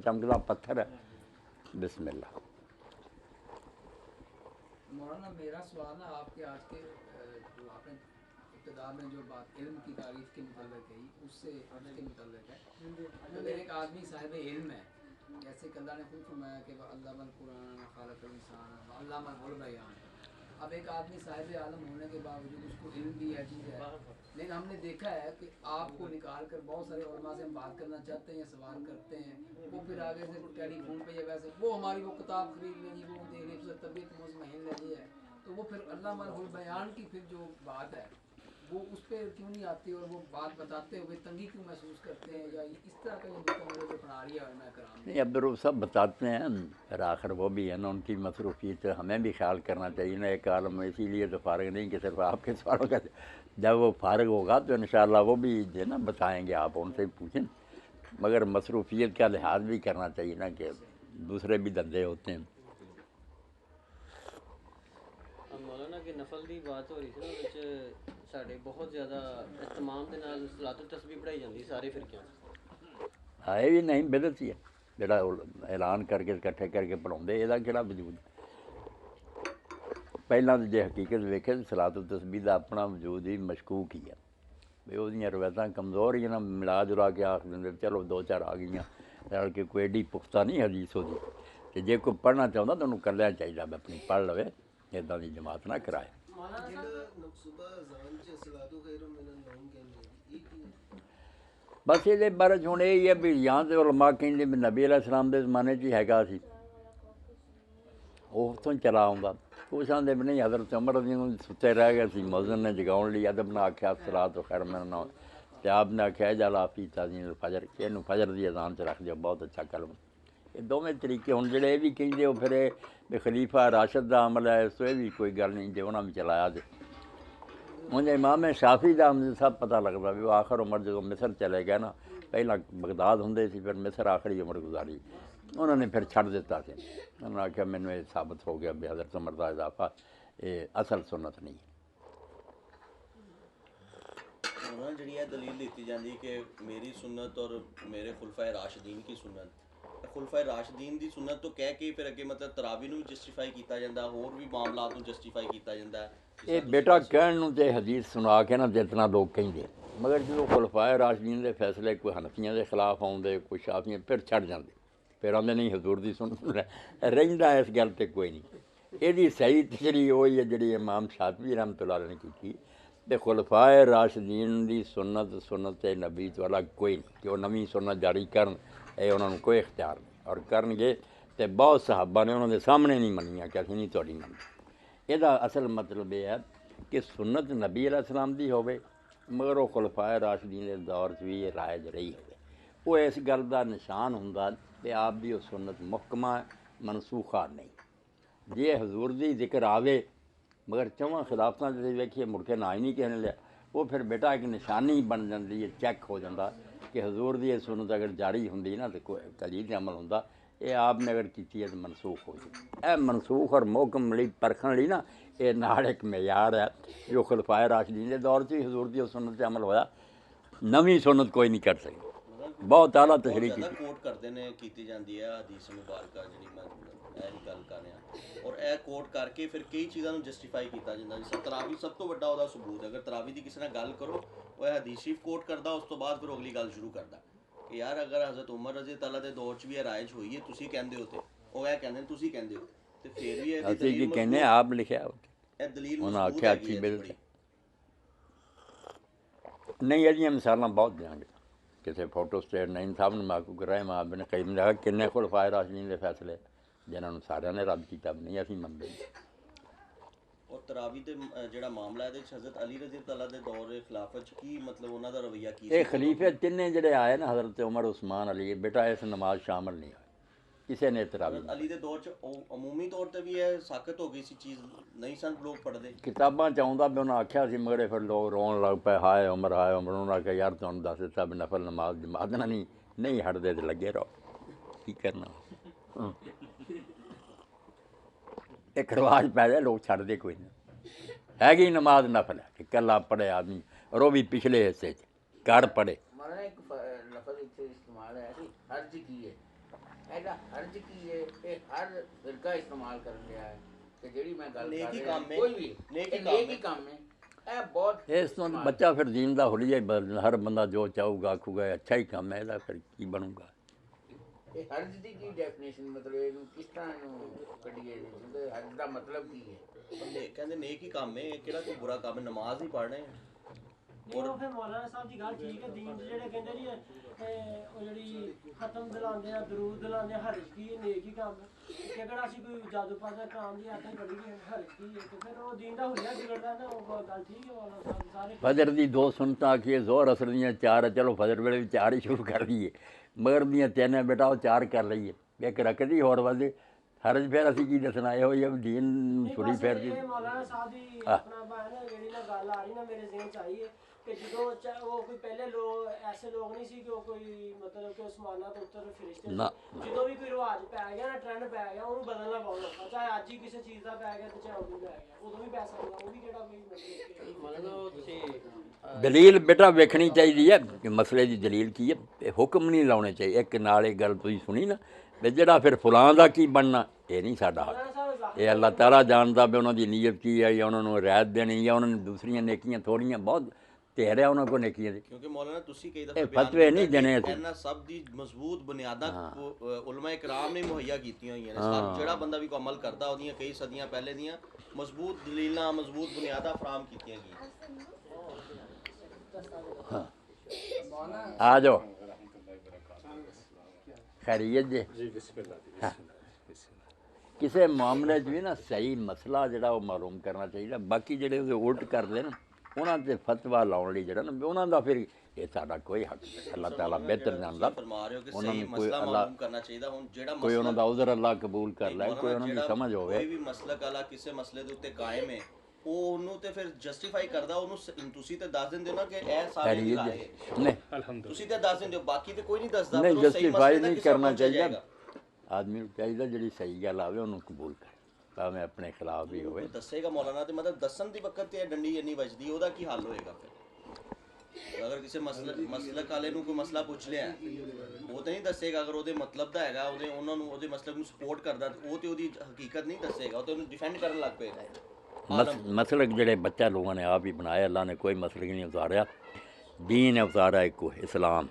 चमकदा पत्थर है। बिस्मिल्लाह। मौलाना मेरा सवाल ना आपके आज के जो आपने इब्तिदा में जो बात इल्म की तारीफ के मुताल्लिक कही उससे उसके मुताल्लिक है। अगर एक आदमी साहिब इल्म है, जैसे कि अल्लाह ने खुद फरमाया कि अल्लामल कुरान खालक़ल इंसान अल्लामल बयान। अब एक आदमी साहिब आलम होने के बावजूद उसको इल्म भी है, चीज़ है, लेकिन हमने देखा है कि आपको निकाल कर बहुत सारे उलमा से हम बात करना चाहते हैं या सवाल करते हैं, वो फिर आगे से टेलीफोन पे या वैसे वो हमारी वो किताब खरीद लें जी, वो देने से तबीयत मुतमईन लगी है, तो वो फिर अल्लाह बयान की फिर जो बात है वो उस पर क्यों नहीं आती और वो बात बताते हुए तंगी क्यों महसूस करते हैं, या इस तरह का ये नुक्ता मुझे जो अपना रही है मैं कराम नहीं, अब्दुल सब बताते हैं, फिर आखिर वो भी है ना, उनकी मसरूफियत हमें भी ख्याल करना चाहिए ना। एक आलम इसीलिए तो फ़ारग नहीं कि सिर्फ आपके सवालों का, जब वो फ़ारग होगा तो इंशाअल्लाह वो भी जो है ना बताएँगे, आप उनसे पूछें। मगर मसरूफियत का लिहाज भी करना चाहिए ना कि दूसरे भी धंधे होते हैं। मौलाना की नफल की बात हो रही थी ना, साढ़े बहुत ज़्यादा इहतमाम के नाल सलातुल तस्बीह पढ़ाई जाती सारे फिरकियां आए भी नहीं बिदत ही है जोड़ा ऐलान करके इकट्ठे करके पढ़ाते, यदा कि वजूद पहला तो जो हकीकत वेखे तो सलातुल तस्बीह का अपना वजूद ही मशकूक ही है। भी वो रवायत कमज़ोर ही ना, मिला जुला के आख देंगे चलो दो चार आ गई रल के, कोई एडी पुख्ता नहीं हदीस वो। तो जे कोई पढ़ना चाहता तो उन्होंने कर लिया चाहिए, अपनी पढ़ लवे, इदा की जमात ना कराए। बस ये बारे हूँ यही है भी यहाँ तो उलमा कहते भी नबी अलैहिस्सलाम के जमाने च हैगा सी, उतों चला आउंदा। कुछ आते भी नहीं, हज़रत उमर रज़ी अल्लाह अन्हु सुते रह गए सी, मुअज़्ज़िन ने जगाउण लई अदब ने आख्या सलात खैर मिनन नौम, ते आपने आख्या जला फी ताज़ीन फजर, कि इनू फजर की अजान च रख दिओ, बहुत अच्छा कलम। ये दोवें तरीके हुण जिहड़े भी कहिंदे हो फिर भी खलीफा राशिद का अमल है, इस तो भी कोई गल नहीं जे उन्होंने भी चलाया। तो उंज इमाम शाफी का सब पता लगता भी वो आखिर उम्र जो मिस्र चले गए ना, पहला बगदाद होंगे सी, फिर मिस्र आखिरी उम्र गुजारी, उन्होंने फिर छड़ दिता सी। उन्होंने आख्या मैनू ये साबित हो गया भी हज़रत उमर का इजाफा ये असल सुन्नत नहीं है। उन्होंने जी दलील दी जाती कि मेरी सुन्नत और मेरे खुलफाए राशिदीन की सुन्नत, खुलफाए राशिदीन की सुन्नत तो कह के फिर अगे मतलब तरावी नूं जस्टिफाई किया जाता, होर भी मामलात नूं जस्टिफाई किया जाता है। ये बेटा कहण ते हदीस सुना के ना जितना लोग कहेंगे, मगर जो खुलफाए राशिदीन के फैसले कोई हनफियां के खिलाफ आउंदे, कोई शाफियां, फिर छड़ जाते, फिर आते नहीं हजूर की सुन रहिंदा इस गल ते कोई नहीं। यदी सही तशरीह वही है जी इमाम शाफी रहमतुल्लाह अलैह ने की, तो खुलफाए राशिदीन की सुन्नत सुन्नत नबी तो अलग कोई नहीं, कि वो नवीं सुन्नत जारी करन, ये उन्होंने कोई इख्तियार नहीं, और करनगे तो बहुत सहाबा ने उन्होंने सामने नहीं मनिया कि असीं नहीं तुहाडी मनदे। ਇਹਦਾ असल मतलब यह है कि सुन्नत नबी अलैहिस्सलाम दी होवे, मगर वो खुलफाए राशिदीन के दौर च भी ये राइज रही है। वो इस गल का निशान हुंदा कि आप दी वो सुन्नत मुहकमा मनसूखा नहीं। जे हजूर दी जिक्र आवे मगर चौवां खिलाफतां जे वेखिए मुड़ के ना ही नहीं कहने लिया, वो फिर बेटा एक निशानी बन जाती है, चैक हो जाता कि हजूर दी सुन्नत अगर जारी होंदी ना तो कोई तजीद अमल होंदा, ये आपने अगर की है तो मनसूख हो जाए। मनसूख और मोहकम लई परखण लई ना ये नाल एक मेयार है, जो खुलफाए राशिदीन के दौर से हजूर की सुन्नत से अमल होया, नवीं सुन्नत कोई नहीं कर सकती। बहुत आला तशरीह की कोट करते ने की जाती है हदीस मुबारक जी, मैं यही गल कर रहा, और यह कोट करके फिर कई चीज़ों को जस्टिफाई किया जाता। जिस तरावी सब तो वड्डा उहदा सबूत, अगर तरावी की किसी ने गल करो वह हदीस शरीफ कोट करता, उस तो बाद फिर अगली गल शुरू करता कि यार अगर हज़रत उमर रज़ी अल्लाह के दौर च भी राइज हुई है, तुसीं कहंदे हो, तो वो यह कहते तुसीं कहंदे हो, तो फिर भी असीं की कहने आप लिखिया दलील उन्हें मजबूत आख्या हैगी अच्छी है बिल्कुल नहीं। यह मिसाल बहुत देंगे, किसी फोटो स्टेट नहीं साहब ने माकू कराए, माँ ने कई ने किन्ने खुलफाए राशिदीन के फैसले जिन्होंने सारे ने रद्द किया, नहीं असीं मनदे। और तरावी ते जेड़ा मामला है हज़रत अली रज़ी अल्लाह दे दौर खिलाफत की मतलब उन्हां दा रवैया की ये खलीफे तिन्ने जड़े आए ना, हज़रत उमर उस्मान अली, बेटा इस नमाज शामिल नहीं हुए किसी ने तरावी। अली दे दौर च अमूमी तौर पर भी यह साकत हो गई सी चीज़, नहीं सन लोग पढ़ते किताबां च आउंदा भी उन्हें आख्या सी, मगर फिर लोग रोन लग पे, हाय उमर उन्होंने आख्या यार तुहानूं दस दिता भी नफल नमाज जमात ना नहीं हटदे ते लगे रहो, की करना। एक रिवाज पै जाए लोग छड्डदे कोई नहीं, हैगी नमाज नफल है कि कला पढ़े आदमी, और वो भी पिछले हिस्से च घर पढ़े। हमारा एक लफ्ज़ इत्थे इस्तेमाल है कि हर्ज की है, ਇਹਦਾ ਹਰਜ ਕੀ ਹੈ? ਇਹ ਹਰ ਫਿਰਕਾ ਇਸਤੇਮਾਲ ਕਰਨ ਰਿਹਾ ਹੈ ਕਿ ਜਿਹੜੀ ਮੈਂ ਗੱਲ ਕਰ ਨੇਕੀ ਰਿਹਾ ਕੰਮ ਹੈ, ਕੋਈ ਵੀ ਨੇਕੀ ਇਹ ਕੰਮ ਹੈ। ਨੇਕੀ ਕੰਮ ਹੈ। ਇਹ ਬਹੁਤ ਇਸ ਤੋਂ ਬੱਚਾ ਫਿਰ ਜੀਣ ਦਾ ਹੁਲੀਆ ਹੀ ਬਦਲਣਾ। ਹਰ ਬੰਦਾ ਜੋ ਚਾਹੂਗਾ ਆਖੂਗਾ ਇਹ ਅੱਛਾ ਹੀ ਕੰਮ ਹੈ, ਇਹਦਾ ਫਿਰ ਕੀ ਬਣੂਗਾ? ਇਹ ਹਰਜ ਦੀ ਕੀ ਡੈਫੀਨੇਸ਼ਨ, ਮਤਲਬ ਇਹਨੂੰ ਕਿਸ ਤਰ੍ਹਾਂ ਇਹਨੂੰ ਕੱਢੀਏ? ਇਹਦੇ ਹਰਜ ਦਾ ਮਤਲਬ ਕੀ ਹੈ? ਕਹਿੰਦੇ ਨੇਕ ਹੀ ਕੰਮ ਹੈ, ਇਹ ਕਿਹੜਾ ਕੋਈ ਬੁਰਾ ਕੰਮ ਹੈ? ਨਮਾਜ਼ ਹੀ ਪੜ੍ਹਨੇ ਨਹੀਂ ਉਹ ਫਿਰ ਮੌਲਾਨਾ ਸਾਹਿਬ ਦੀ ਗੱਲ ਠੀਕ ਹੈ। ਦੀਨ 'ਚ ਜਿਹੜੇ ਕਹਿੰਦੇ ਨਹੀਂ ਉਹ ਜਿਹੜੀ ਖਤਮ ਦਿਲਾਉਂਦੇ ਆ, ਦਰੂਦ ਦਿਲਾਉਂਦੇ ਆ, ਹਰਜ ਕੀ ਹੈ, ਨੇਕ ਹੀ ਕੰਮ ਹੈ। ਕਿ ਕਿਹੜਾ ਅਸੀਂ ਕੋਈ ਜਾਦੂ ਪਾਦਾ ਕਾਮ ਦੀ ਆਦਤ ਪੜੀ ਹੈ, ਹਰਜ ਕੀ ਹੈ? ਤੇ ਫਿਰ ਉਹ ਦੀਨ ਦਾ ਹੁਲੀਆ ਵਿਗੜਦਾ ਨਾ। ਉਹ ਗੱਲ ਠੀਕ ਹੈ ਮੌਲਾਨਾ ਸਾਹਿਬ ਦੀ ਸਾਰੇ। ਫਜਰ ਦੀ 2 ਸੁਨਤਾਂ ਆਖੀਏ, ਜ਼ੋਰ ਅਸਰ ਦੀਆਂ 4, ਚਲੋ ਫਜਰ ਵੇਲੇ ਵੀ 4 ਹੀ ਸ਼ੁਰੂ ਕਰ ਲਈਏ, ਮਗਰ ਦੀਆਂ 3 ਹੈ ਬੇਟਾ ਉਹ 4 ਕਰ ਲਈਏ, ਇੱਕ ਰੱਖਦੀ ਹੋਰ ਵਧੇ ਹਰਜ। ਫਿਰ ਅਸੀਂ ਕੀ ਦੱਸਣਾ? ਇਹੋ ਹੀ ਦੀਨ ਤੁਰੀ ਫਿਰਦੀ। ਇਹ ਮੌਲਾਨਾ ਸਾਹਿਬ ਦੀ ਆਪਣਾ ਬਾਹਰ ਜਿਹੜੀ ਨਾ ਗੱਲ ਆ ਰਹੀ ਨਾ ਮੇਰੇ ਜ਼ਿਹਨ 'ਚ ਆਈ ਹੈ ਕਿ ਜਦੋਂ ਉਹ ਕੋਈ ਪਹਿਲੇ ਲੋਕ ਐਸੇ ਲੋਕ ਨਹੀਂ ਸੀ ਕਿ ਉਹ ਕੋਈ ਮਤਲਬ ਕਿ ਉਸਮਾਨਾਂ ਤੋਂ ਉੱਤਰ ਫਰਿਸ਼ਤੇ ਨਾ। ਜਦੋਂ ਵੀ ਕੋਈ ਰਿਵਾਜ ਪੈ ਗਿਆ ਨਾ, ਟ੍ਰੈਂਡ ਪੈ ਗਿਆ, ਉਹਨੂੰ ਬਦਲਣਾ ਬਹੁਤ ਔਖਾ। ਚਾਹੇ ਅੱਜ ਹੀ ਕਿਸੇ ਚੀਜ਼ ਦਾ ਪੈ ਗਿਆ ਤੇ ਚਾਹੇ ਉਦੋਂ ਪੈ ਗਿਆ, ਉਦੋਂ ਵੀ ਪੈ ਸਕਦਾ। ਉਹ ਵੀ ਕਿਹੜਾ ਕੋਈ ਮਤਲਬ ਉਹ ਤੁਸੀਂ ਦਲੀਲ ਬੇਟਾ ਵੇਖਣੀ ਚਾਹੀਦੀ ਹੈ ਕਿ ਮਸਲੇ ਦੀ ਦਲੀਲ ਕੀ ਹੈ। ਇਹ ਹੁਕਮ ਨਹੀਂ ਲਾਉਣੇ ਚਾਹੀਦੇ। ਇੱਕ ਨਾਲ ਇਹ ਗੱਲ ਤੁਸੀਂ ਸੁਣੀ ਨਾ ਵੀ ਜਿਹੜਾ ਫਿਰ ਫੁਲਾਂ ਦਾ ਕੀ ਬਣਨਾ, ਇਹ ਨਹੀਂ ਸਾਡਾ ਹੱਕ। ਇਹ ਅੱਲਾਹ ਤਾਲਾ ਜਾਣਦਾ ਵੀ ਉਹਨਾਂ ਦੀ ਨੀਅਤ ਕੀ ਹੈ, ਜਾਂ ਉਹਨਾਂ ਨੂੰ ਰਿਆਇਤ ਦੇਣੀ, ਜਾਂ ਉਹਨਾਂ ਨੂੰ ਦੂਸਰੀਆਂ ਨੇਕੀਆਂ ਥੋੜ੍ਹੀਆਂ ਬਹੁਤ ਢੇਰ ਹੈ ਉਹਨਾਂ ਕੋਲ ਨੇਕੀਆਂ ਦੇ। ਕਿਉਂਕਿ ਮੌਲਾਨਾ ਤੁਸੀਂ ਕਈ ਇਹ ਦਫਾ ਫਤਵੇ ਨਹੀਂ ਦੇਣੇ ਅਸੀਂ। ਇਹਨਾਂ ਸਭ ਦੀ ਮਜ਼ਬੂਤ ਬੁਨਿਆਦਾਂ ਉਲਮਾ ਇਕਰਾਮ ਨੇ ਮੁਹੱਈਆ ਕੀਤੀਆਂ ਹੋਈਆਂ ਨੇ। ਸਭ ਜਿਹੜਾ ਬੰਦਾ ਵੀ ਕੋਈ ਅਮਲ ਕਰਦਾ ਉਹਦੀਆਂ ਕਈ ਸਦੀਆਂ ਪਹਿਲੇ ਦੀਆਂ ਮਜ਼ਬੂਤ ਦਲੀਲਾਂ, ਮਜ਼ਬੂਤ ਬੁਨਿਆਦਾਂ ਫਰਾਹਮ ਕੀਤੀਆਂ ਗਈਆਂ। ਆ ਜਾਓ ਖੈਰੀਅਤ ਜੀ। ਕਿਸੇ ਮਾਮਲੇ 'ਚ ਵੀ ਨਾ ਸਹੀ ਮਸਲਾ ਜਿਹੜਾ ਉਹ ਮਾਲੂਮ ਕਰਨਾ ਚਾਹੀਦਾ। ਬਾਕੀ ਜਿਹੜੇ ਉਹਦੇ ਉਲਟ ਕਰਦੇ ਨਾ ਉਹਨਾਂ 'ਤੇ ਫਤਵਾ ਲਾਉਣ ਲਈ ਜਿਹੜਾ ਨਾ ਉਹਨਾਂ ਦਾ ਫਿਰ ਇਹ ਸਾਡਾ ਕੋਈ ਹੱਕ ਨਹੀਂ। ਅੱਲਾਹ ਤਾਲਾ ਬਿਹਤਰ ਜਾਣਦਾ। ਫਰਮਾ ਰਹੇ ਹੋ ਕਿ ਉਹਨਾਂ ਸਹੀ ਨੂੰ ਕੋਈ ਮਸਲਾ ਅੱਲਾਹ ਮਾਲੂਮ ਕਰਨਾ ਚਾਹੀਦਾ। ਹੁਣ ਜਿਹੜਾ ਕੋਈ ਉਹਨਾਂ ਦਾ ਉਜ਼ਰ ਅੱਲਾਹ ਕਬੂਲ ਕਰ ਲੈ, ਕੋਈ ਉਹਨਾਂ ਦੀ ਜਿਹੜਾ ਸਮਝ ਕੋਈ ਹੋਵੇ। ਵੀ ਮਸਲਕ ਵਾਲਾ ਕਿਸੇ ਮਸਲੇ ਦੇ ਉੱਤੇ ਕਾਇਮ ਹੈ, ਉਹ ਉਹਨੂੰ ਤੇ ਫਿਰ ਜਸਟੀਫਾਈ ਕਰਦਾ। ਉਹਨੂੰ ਤੁਸੀਂ ਤੇ ਦੱਸ ਦਿੰਦੇ ਹੋ ਨਾ ਕਿ ਇਹ ਸਾਰੇ ਖੈਰੀਅਤ ਰਾਏ ਜੀ। ਹੈ। ਨਹੀਂ ਤੁਸੀਂ ਤੇ ਦੱਸ ਦਿੰਦੇ ਹੋ, ਬਾਕੀ ਤੇ ਕੋਈ ਨਹੀਂ ਦੱਸਦਾ। ਨਹੀਂ ਫਿਰ ਉਹ ਸਹੀ ਜਸਟੀਫਾਈ ਮਸਲੇ ਨਹੀਂ ਤੱਕ ਕਰਨਾ ਪਹੁੰਚਿਆ ਚਾਹੀਦਾ। ਜਾਏਗਾ। ਆਦਮੀ ਨੂੰ ਚਾਹੀਦਾ ਜਿਹੜੀ ਸਹੀ ਗੱਲ ਆਵੇ ਉਹਨੂੰ ਕਬੂਲ ਕਰ, ਭਾਵੇਂ ਆਪਣੇ ਖਿਲਾਫ ਵੀ ਹੋਵੇ। ਦੱਸੇਗਾ ਮੌਲਾਨਾ ਤੇ ਮਤਲਬ ਦੱਸਣ ਦੀ ਵਕਤ ਤੇ ਇਹ ਡੰਡੀ ਇੰਨੀ ਵੱਜਦੀ, ਉਹਦਾ ਕੀ ਹੱਲ ਹੋਏਗਾ ਫਿਰ? ਅਗਰ ਕਿਸੇ ਮਸਲਕ ਵਾਲੇ ਨੂੰ ਕੋਈ ਮਸਲਾ ਪੁੱਛ ਲਿਆ, ਉਹ ਤੇ ਨਹੀਂ ਦੱਸੇਗਾ। ਅਗਰ ਉਹਦੇ ਮਤਲਬ ਦਾ ਹੈਗਾ, ਉਹਨਾਂ ਨੂੰ ਉਹਦੇ ਮਸਲਕ ਨੂੰ ਸਪੋਰਟ ਕਰਦਾ, ਉਹ ਤੇ ਉਹਦੀ ਹਕੀਕਤ ਨਹੀਂ ਦੱਸੇਗਾ, ਉਹ ਤੇ ਉਹਨੂੰ ਡਿਫੈਂਡ ਕਰਨ ਲੱਗ ਪਏਗਾ। ਮਸਲਕ ਜਿਹੜੇ ਬੱਚਾ ਲੋਗों ਨੇ ਆਪ ਹੀ ਬਣਾਇਆ, ਅੱਲਾ ਨੇ ਕੋਈ ਮਸਲਕ ਨਹੀਂ ਉਤਾਰਿਆ। दीन है उतारा एक को इस्लाम।